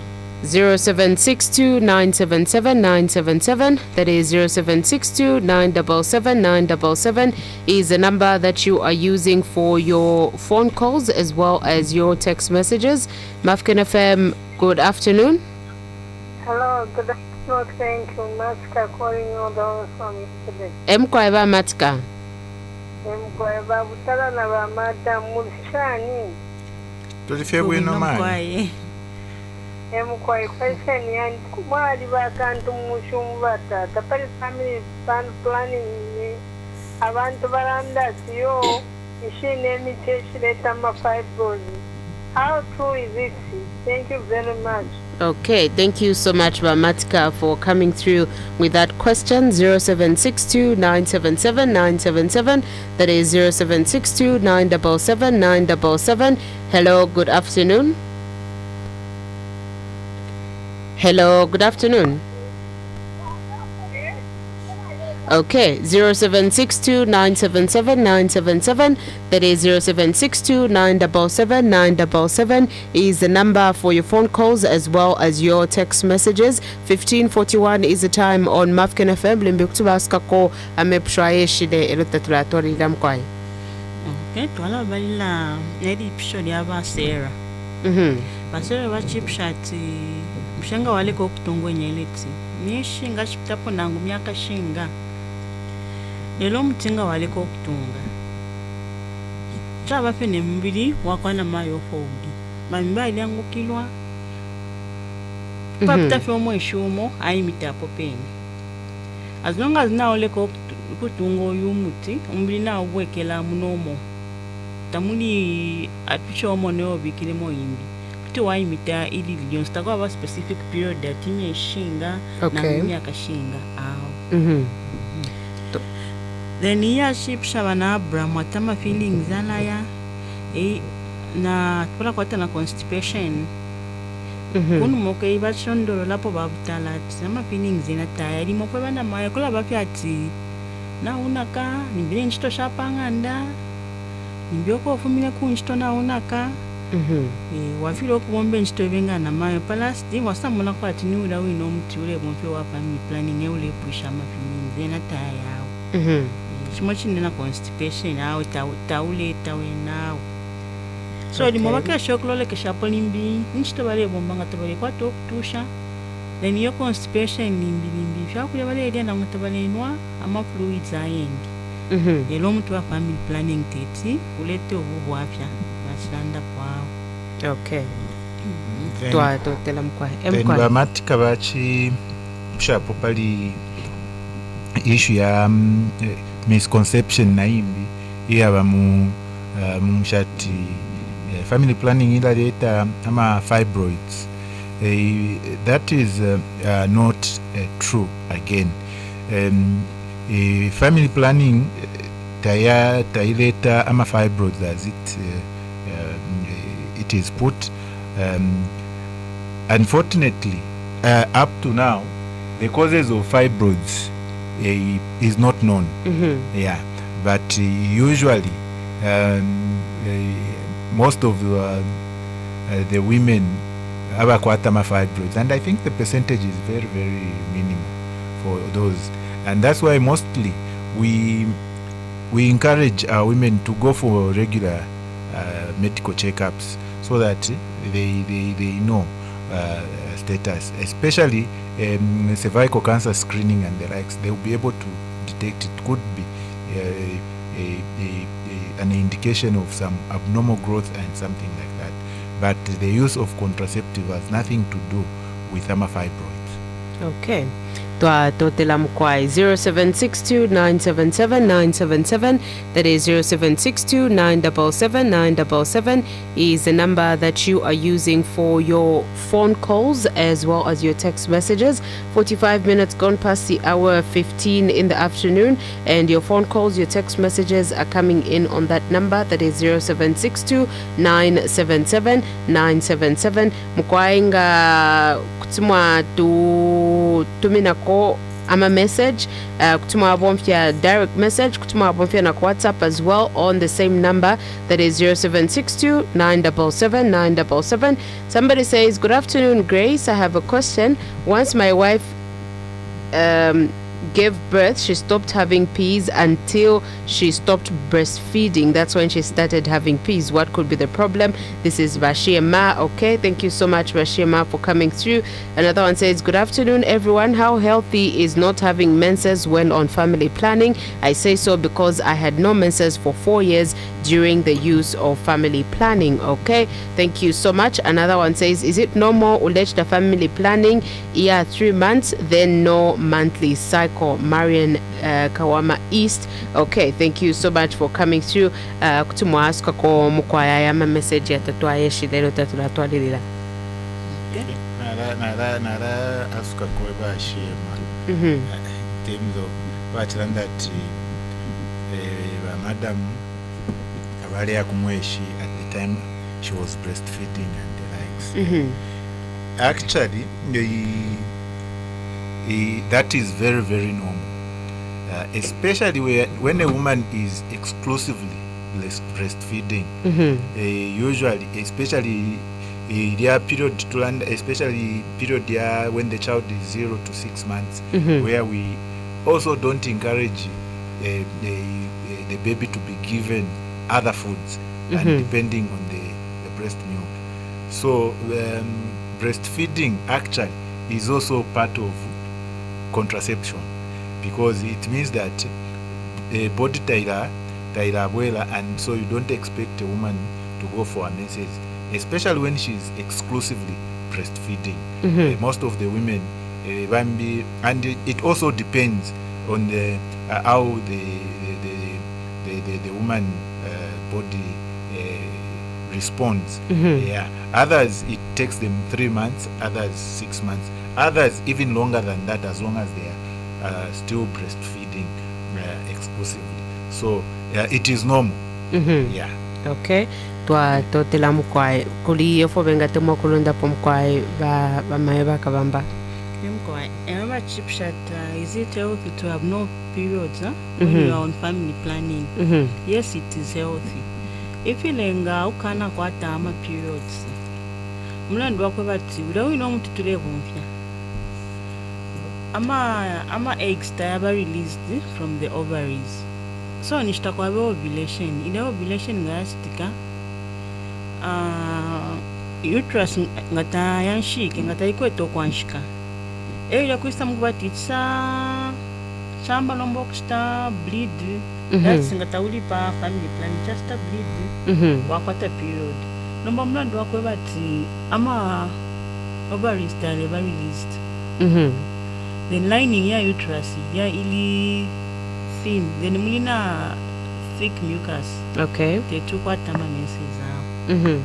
0762-977-977. That is 0762-977-977 is the number that you are using for your phone calls as well as your text messages. Mafkin FM, good afternoon. Hello, good afternoon. Thank you. Matka calling you down from yesterday. Mkwaiba Matka. Mkwaiba butala na bamata mulishani. Tulifye bwino mani. Mkwai question yani kumali bakantu mushumubata. Tapari family planning ni abantu baranda siyo ishine miteshileta ma5 How true is it? Thank you very much. Okay, thank you so much, Bamatka, for coming through with that question. 0762-977-977. That is 0762-977-977. Hello, good afternoon. Hello, good afternoon. Okay, 0762-977-977. That is 0762-977-977 is the number for your phone calls as well as your text messages. 15:41 is the time on Mafkin FM. Limbi kutubaska ko amepshwaye shide elutatulatori damkwai. Okay, twala balila yedi pisho liaba Sarah. Basera bachipshati mshanga wale ko kutungwe nyeleti. Nishinga shiptapo nangu miaka shinga. Lelo mtinga wale ko kutunga. Chaba fene mbili wakwana mayo foudi. Mamimba iliangu kilwa. Papita fiomo ishumo aimita hapo peni. As long as na ole ko kutungo yumuti mbili na uwekela munomo. Tamuli apishomo neo bikile mo imbi. Kutu waimita ili liyonsta kwa specific period that ime shinga na miaka shinga. Then iya ship shabana Abraham watama feelings anaya na tupala kwa na constipation. Kunu moke iba shondoro lapo babutala sama feelings ina tayari mo kwa na maya kula bafi ati na unaka nimbile nchito shapanganda nimbioko fumile ku nchito na unaka wafilo kubombe nchito venga na mayo palas di wasamuna kwa ati niula wino mti ule mfe wa family planning ule pusha ma feelings ina tayari. Much in constipation out taule now. So the mobaka shoklo like a shapolimbi, instobale bombanga tabale kwa to tusha. Then your constipation limbi shakulabale dia na mutabale noa ama fluids ayendi. The long to a family planning teti, ulete ubu afya, nashanda kwao. Okay. Twa to tela mkwa. Bamatika bachi shapo pali issue ya misconception na imbi iyaba mumshati family planning ila leta ama fibroids. That is not true again. Family planning taileta ama fibroids as it is put. Unfortunately, up to now, the causes of fibroids is not known. Yeah, but usually most of the women have aquatama fibroids, and I think the percentage is very, very minimal for those, and that's why mostly we encourage our women to go for regular medical checkups so that they know status, especially cervical cancer screening and the likes. They will be able to detect it. Could be an indication of some abnormal growth and something like that. But the use of contraceptive has nothing to do with fibroids. Okay. Totela mkwai 0762-977-977. That is 0762-977-977 is the number that you are using for your phone calls as well as your text messages. 45 minutes gone past the hour 15 in the afternoon, and your phone calls, your text messages are coming in on that number. That is 0762-977-977. Mkwainga kutimwa tu tuminako ama message kutuma bompya direct message kutuma bompya na WhatsApp as well on the same number, that is 0762 977 977. Somebody says, good afternoon Grace, I have a question. Once my wife gave birth, she stopped having peas until she stopped breastfeeding. That's when she started having peas. What could be the problem? This is Bashima. Okay, thank you so much Bashima for coming through. Another one says, good afternoon everyone, how healthy is not having menses when on family planning? I say so because I had no menses for 4 years during the use of family planning. Okay, thank you so much. Another one says, is it normal ulechta family planning? Yeah, 3 months, then no monthly cycle. Marian Kawama East. Okay, thank you so much for coming through. Kutumwaska ko mukwaya yama message ya tatwaye shilelo tatulatwalilila. Nara asuka kwa Bashima. In terms of that madam abali akumweshi at the time she was breastfeeding and the likes. Actually, that is very, very normal, especially when a woman is exclusively breastfeeding. Usually, especially their period to land, especially period when the child is 0 to 6 months, where we also don't encourage the baby to be given other foods and depending on the breast milk. So breastfeeding actually is also part of contraception, because it means that a body taila abuela, and so you don't expect a woman to go for a menses, especially when she's exclusively breastfeeding. Most of the women and it also depends on the how the woman body responds. Others it takes them 3 months, others 6 months, others even longer than that, as long as they are still breastfeeding exclusively. So it is normal. Okay, twatotela mukwai kuli yofo benga temo kulunda pomkwai ba maeba kabamba. Remember, chip shot, is it healthy to have no periods when you are on family planning? Yes, it is healthy. If you lenga ukana kwata ama periods, mlandu wako bati ulawi no mtu tule bumfya. Ama eggs tayaba released from the ovaries. So nishtakwa be ovulation. Ile ovulation ngasitika uterus ngata yanshike ngata ikweto kwanshika. Eya kwista mukubati chamba lombo kusta bleed. That's ngata ulipa family plan just a bleed. Wakwata period. Nomba mlandu wako bati ama ovaries tayaba released. The lining ya uterus ya ili thin, then mulina thick mucus. Okay. They took what time menses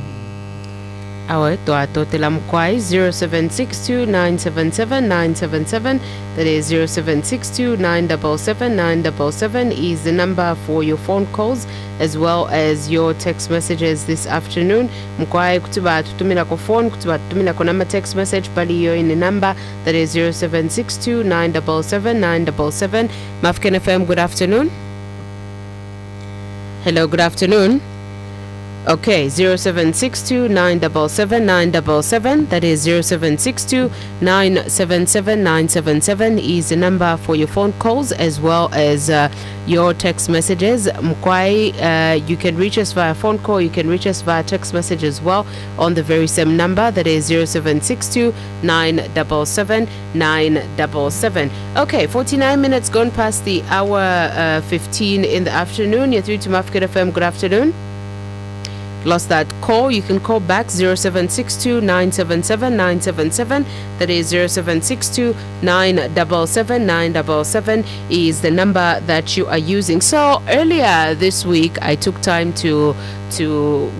Awe twatotela mkwai 0762 977 977, that is 0762 977 977 is the number for your phone calls as well as your text messages this afternoon. Mkwai kutuba tutumila ko phone, kutuba tutumila ko number text message pali yo in the number, that is 0762 977 977. Mafken FM, good afternoon. Hello, good afternoon. Okay, 0762 977 977, that is 0762 977 977 is the number for your phone calls as well as your text messages. Mkwai, you can reach us via phone call, you can reach us via text message as well on the very same number, that is 0762 977 977. Okay, 49 minutes gone past the hour 15 in the afternoon. You're through to Mafkid FM, good afternoon. Lost that call, you can call back 0762 977 977, that is 0762 977 977 is the number that you are using. So earlier this week I took time to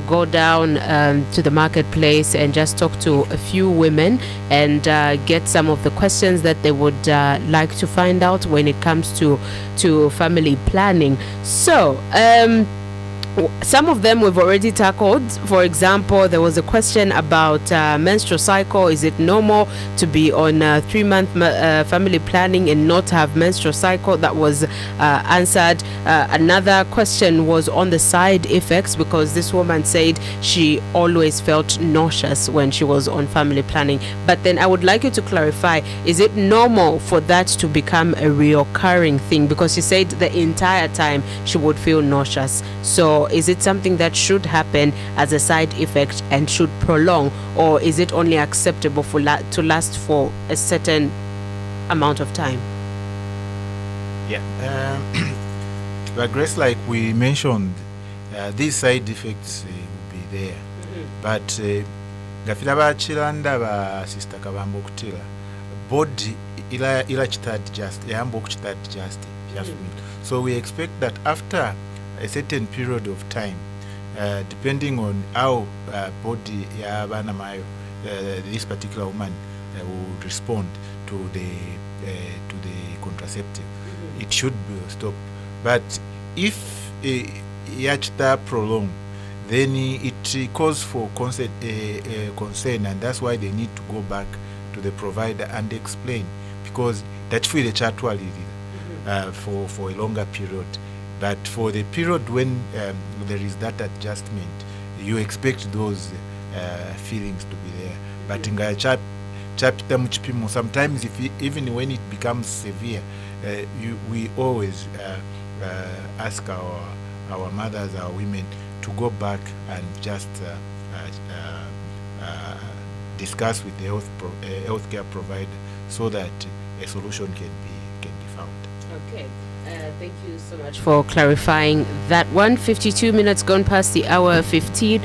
go down to the marketplace and just talk to a few women and get some of the questions that they would like to find out when it comes to family planning. So Some of them we've already tackled. For example, there was a question about menstrual cycle. Is it normal to be on 3-month family planning and not have menstrual cycle? That was answered. Another question was on the side effects, because this woman said she always felt nauseous when she was on family planning. But then I would like you to clarify, is it normal for that to become a reoccurring thing? Because she said the entire time she would feel nauseous. So is it something that should happen as a side effect and should prolong, or is it only acceptable for to last for a certain amount of time? Yeah. But Grace, like we mentioned, these side effects will be there. But gafira bachiranda ba sister kabamba okutira body ila chitad just yamba okuchitad just. So we expect that after a certain period of time, depending on how body ya bana mayo, this particular woman will respond to the contraceptive, it should be stopped. But if yachta prolong, then it calls for concern, and that's why they need to go back to the provider and explain, because that's for the chatwali for a longer period. But for the period when there is that adjustment, you expect those feelings to be there. But in sometimes even when it becomes severe, we always ask our mothers, our women, to go back and just discuss with the healthcare provider, so that a solution can be found. Okay. Thank you so much for clarifying that one. 52 minutes gone past the hour 15.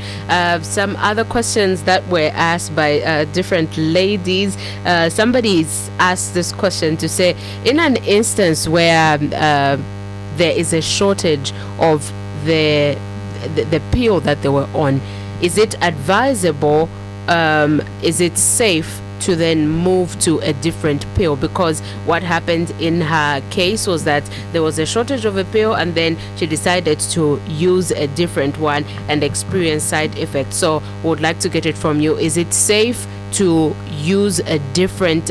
Some other questions that were asked by different ladies. Somebody's asked this question to say, in an instance where there is a shortage of the pill that they were on, is it advisable, is it safe to then move to a different pill? Because what happened in her case was that there was a shortage of a pill, and then she decided to use a different one and experience side effects. So we would like to get it from you. Is it safe to use a different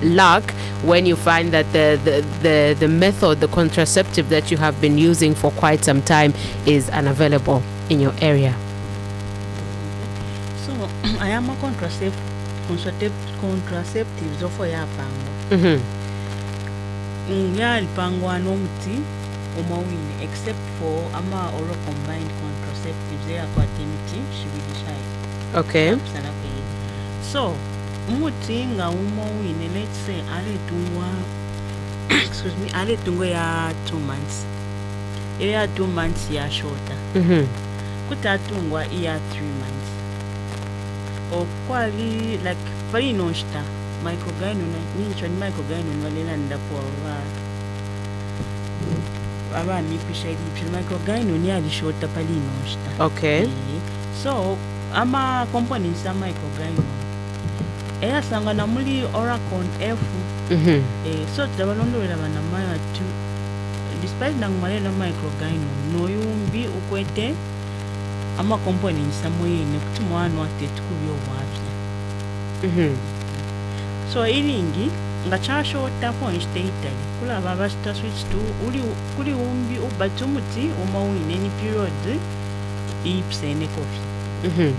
luck when you find that the method, the contraceptive that you have been using for quite some time, is unavailable in your area? So I am a contraceptives offer ya pango. Ya pangwa no muti umawini, except for ama oral combined contraceptives they are quatemiti shibidi shai. Okay. So umuti nga umawini, let's say ale tungwa excuse me, ale tungwa ya 2 months. Ya 2 months ya shorter. Kutatungwa ya 3 months. Or quali like very noshta microgynon ni microgynon walela ndapo aba mikushaidi microgynon ya lishota pali noshta. Okay. So ama components za microgynon sangana muli oracon F. So tabalondolera bana mayo atu despite nangmalela microgynon no yumbi ukwete ama components samoyene kuti mwana watetukuyo wabya. So ilingi ngachashota point state kula baba sta switch to kuli umbi ubatumuti umawine ni period ipsene coffee.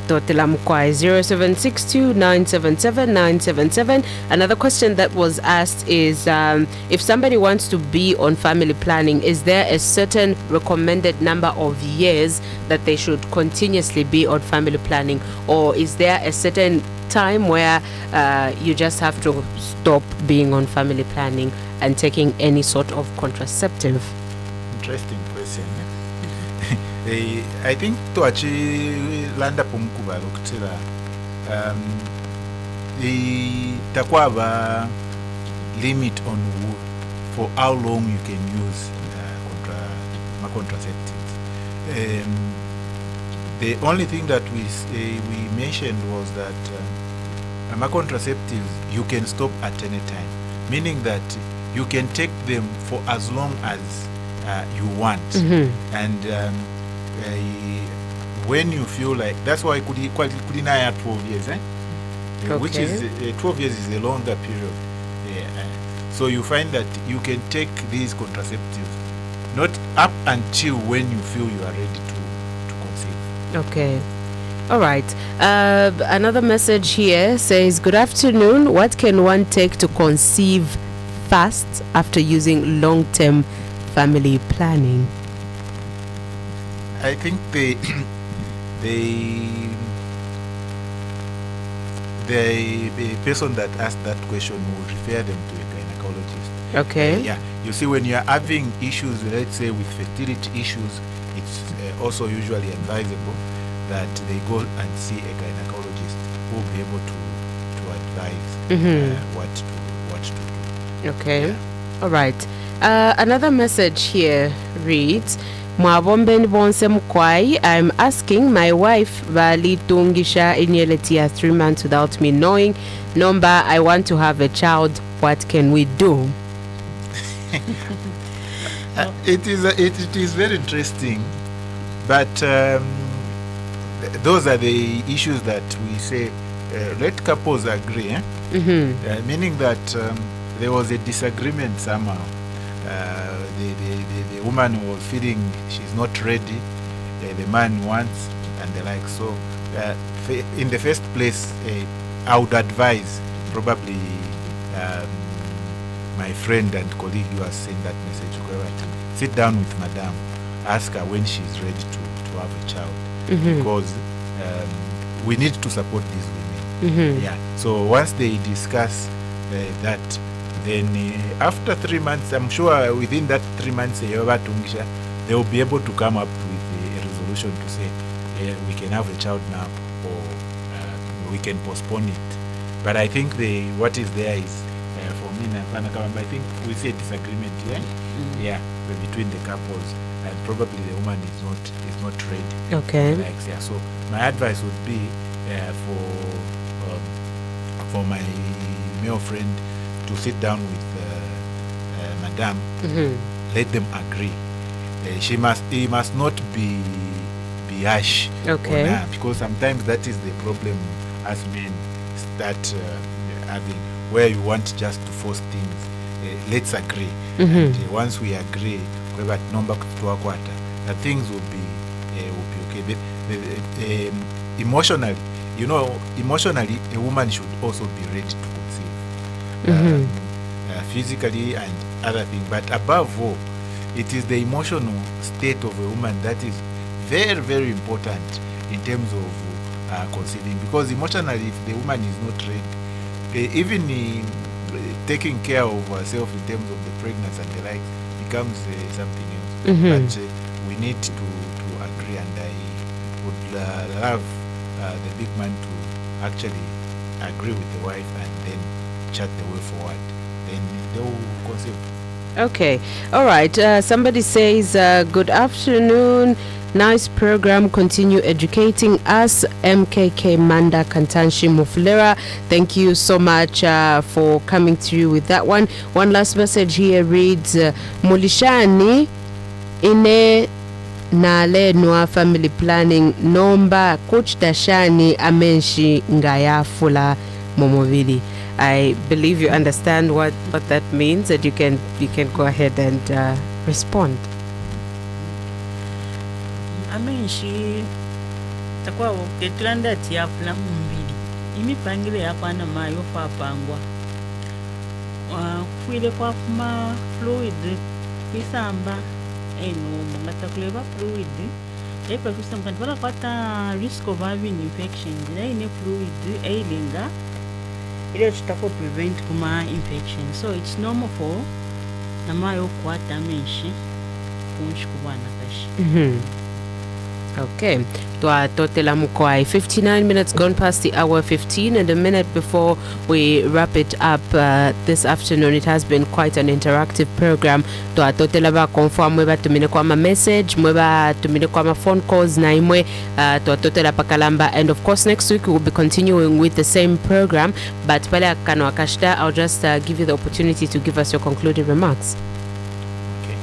Totela mkwai 0762977977. Another question that was asked is, if somebody wants to be on family planning, is there a certain recommended number of years that they should continuously be on family planning, or is there a certain time where you just have to stop being on family planning and taking any sort of contraceptive? Interesting question. I think to achieve landa pomukubalo kutira takwaba limit on for how long you can use contraceptives. The only thing that we mentioned was that contraceptives you can stop at any time, meaning that you can take them for as long as you want. And when you feel like, that's why could 12 years, which is 12 years is a longer period. So you find that you can take these contraceptives not up until when you feel you are ready to conceive. Okay. All right. Another message here says, good afternoon. What can one take to conceive fast after using long-term family planning? I think the person that asked that question would refer them to a gynecologist. Okay. Yeah. You see, when you are having issues, let's say with fertility issues, it's also usually advisable that they go and see a gynecologist who will be able to advise what to do. Okay. Yeah. All right. Another message here reads, Mwabombe bonse mkwai, I'm asking my wife valitungisha inyeletia 3 months without me knowing. Number, I want to have a child. What can we do? It is very interesting, but those are the issues that we say let couples agree, meaning that there was a disagreement somehow. The woman was feeling she's not ready, the man wants, and the like. So in the first place, I would advise probably my friend and colleague who has sent that message, sit down with madam, ask her when she's ready to have a child, because we need to support these women. Yeah. So once they discuss that, then after 3 months, I'm sure within that 3 months, they will be able to come up with a resolution to say we can have a child now, or we can postpone it. But I think what is there is for me, I think we see a disagreement here, between the couples, and probably the woman is not ready. Okay. So my advice would be for my male friend to sit down with madam, let them agree. He must not be harsh on her, because sometimes that is the problem as men start having, where you want just to force things. Let's agree, and once we agree, that things will be okay. Emotionally, emotionally, a woman should also be ready to conceive, physically and other things. But above all, it is the emotional state of a woman that is very, very important in terms of conceiving. Because emotionally, if the woman is not ready, even taking care of herself in terms of the pregnancy and the like becomes something else. But we need to agree, and I would love the big man to actually agree with the wife and then chart the way forward. Then they will conceive. Okay. All right. Somebody says, good afternoon. Nice program. Continue educating us. MKK Manda Kantanshi Muflera. Thank you so much for coming through with that one. One last message here reads, Mulishani ine nale nwa family planning nomba coach Dashani amenshi ngayafula momovili. I believe you understand what that means, and you can go ahead and respond. Amenshi takwa ketulanda tiafula mumbili imipangile yapana mayo papangwa kwile kwa kuma fluid kwisamba eno ngatakuleva fluid epa kusamba bala kwata risk of having infections ine fluid eilinga ile tutako prevent kuma infection. So it's normal for namayo kwata menshi kunshi kubana kashi. Okay. 59 minutes gone past the hour 15, and a minute before we wrap it up this afternoon. It has been quite an interactive program. Twatotela confirm mweba tumine kwa message, mweba tumine kwa phone calls na imwe twatotela pakalamba, and of course next week we will be continuing with the same program, but pale akano akashita, I'll just give you the opportunity to give us your concluding remarks. Okay.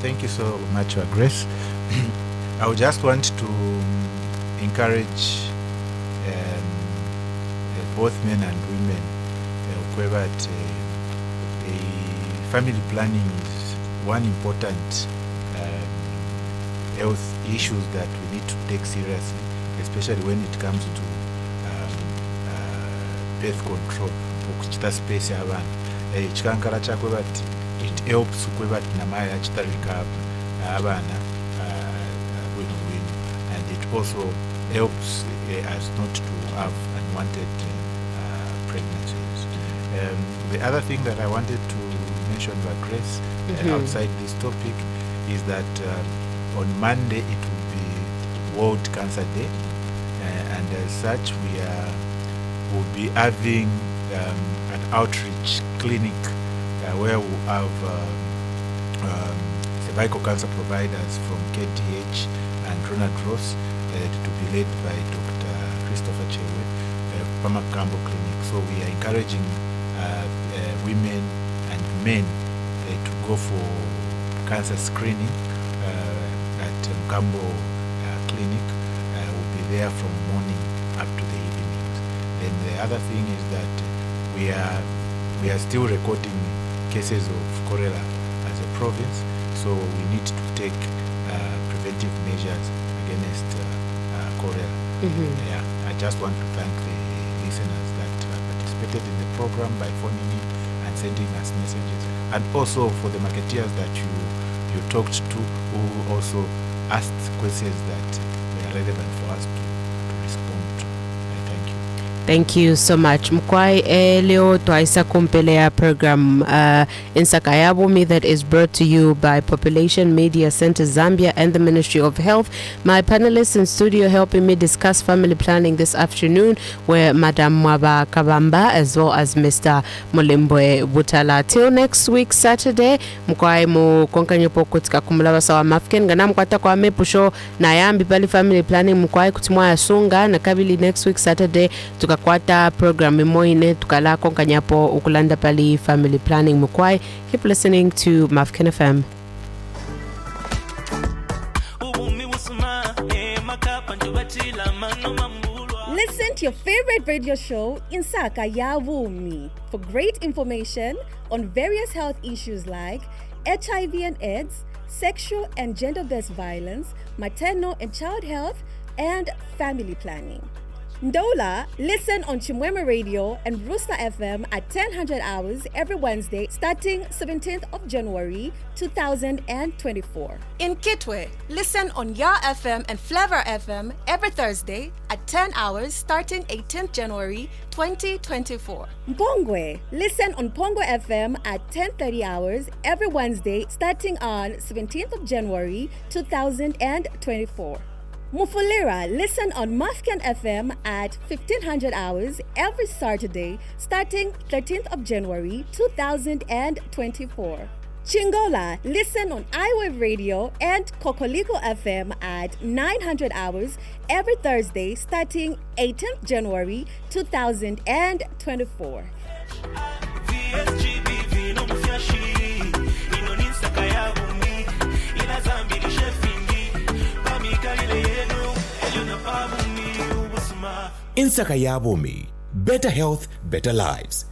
Thank you so much, Grace. I would just want to encourage both men and women that family planning is one important health issues that we need to take seriously, especially when it comes to birth control. Okuchita space y'abaana ekikankala kyakwe bati it helps kwe bati namaya yakitalika abaana bwino and it also helps us not to have unwanted pregnancies. The other thing that I wanted to mention by Grace outside this topic is that on Monday it will be World Cancer Day, and as such will be having an outreach clinic where we have cervical cancer providers from KTH and Ronald Ross to be led by Dr. Christopher Chewe, Pamakambo Clinic. So we are encouraging women and men to go for cancer screening at Kambo Clinic. We'll be there from morning up to the evenings. Then the other thing is that we are still recording cases of cholera as a province, so we need to take preventive measures against cholera. Yeah, I just want to thank the listeners that participated in the program by phoning in and sending us messages, and also for the marketeers that you talked to who also asked questions that were relevant for us to respond to. Thank you. Thank you so much. Mkwai leo twaisa kumpelea program Insaka Ya Bumi that is brought to you by Population Media Center Zambia and the Ministry of Health. My panelists in studio helping me discuss family planning this afternoon were Madam Mwaba Kabamba as well as Mr. Mulimbwe Butala. Till next week Saturday, Mkwai mu konkanyopo kutika kumulaba sawa mafken gana mkwata kwa mepusho na yambi pali family planning mkwai kutimwa ya sunga na kabili next week Saturday tukakwata program moine tukala konkanyapo ukulanda pali family planning mkwai. Keep listening to Mafken FM. Listen to your favorite radio show, Insaka Ya Bumi, for great information on various health issues like HIV and AIDS, sexual and gender-based violence, maternal and child health, and family planning. Ndola, listen on Chimwema Radio and Rooster FM at 1000 hours every Wednesday starting 17th of January 2024. In Kitwe, listen on Ya FM and Flavor FM every Thursday at 10 hours starting 18th January 2024. Mpongwe, listen on Pongo FM at 10:30 hours every Wednesday starting on 17th of January 2024. Mufulira, listen on Mafken FM at 1500 hours every Saturday starting 13th of January 2024. Chingola, listen on iWave Radio and Kokoliko FM at 900 hours every Thursday starting 18th January 2024. Insaka Ya Bumi. Better health, better lives.